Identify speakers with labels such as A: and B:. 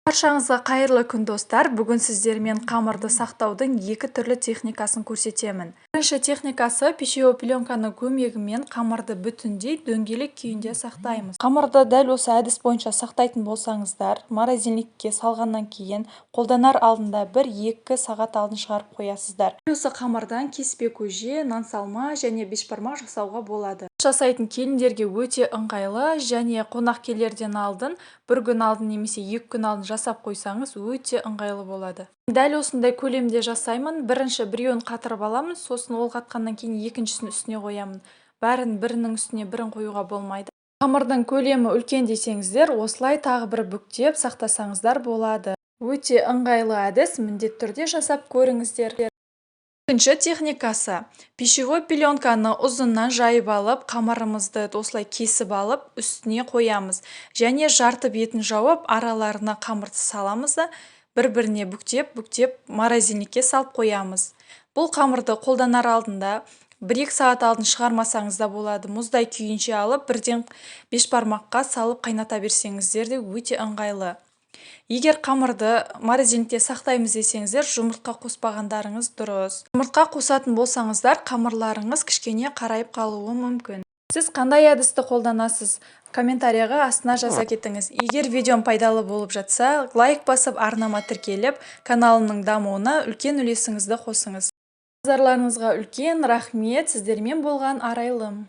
A: Баршаңызға қайырлы күн достар. Бүгін сіздермен қамырды сақтаудың екі түрлі техникасын көрсетемін. Бірінші техникасы пищевой пленканың көмегімен қамырды бүтіндей дөңгелек күйінде сақтаймыз. Қамырды дәл осы әдіс бойынша сақтайтын болсаңыздар, морозильникке салғаннан кейін қолданар алдында 1-2 сағат алдын шығарып қоясыздар. Осы қамырдан кеспе көже, нан салма және бешбармақ жасауға болады. Жасайтын келіндерге өте ыңғайлы және қонақ келерден алдын, бір күн алдын немесе 2 күн алдын жасап қойсаңыз өте ыңғайлы болады. Дәл осындай көлемде жасаймын. Бірінші біреуін қатырып аламын, сосын ол қатқаннан кейін екіншісін үстіне қоямын. Бәрін бірінің үстіне бірін қоюға болмайды. Қамырдың көлемі үлкен десеңіздер, осылай тағы бір бүктеп сақтасаңыздар болады. Өте ыңғайлы әдіс, міндетті түрде жасап көріңіздер. Екінші техникасы. Пищевой пленканы ұзыннан жайып алып, қамырымызды осылай кесіп алып, үстіне қоямыз. Және жарты бетін жауып, араларына қамырды саламыз да, бір-біріне бүктеп морозильникке салып қоямыз. Бұл қамырды қолданар алдында 1-2 сағат алдын шығармасаңыз да болады. Мұздай күйінше алып, бірден бешбармаққа салып қайната берсеңіздер де өте ыңғайлы. Егер қамырды морозильникте сақтаймыз десеңіздер, жұмыртқа қоспағандарыңыз дұрыс. Жұмыртқа қосатын болсаңыздар, қамырларыңыз кішкене қарайып қалуы мүмкін. Сіз қандай әдісті қолданасыз? Комментарияға астына жаза кетіңіз. Егер видеом пайдалы болып жатса, лайк басып, арнама тіркеліп, каналымның дамуына үлкен үлесіңізді қосыңыз. Назарларыңызға үлкен рахмет. Сіздермен болған Арайлым.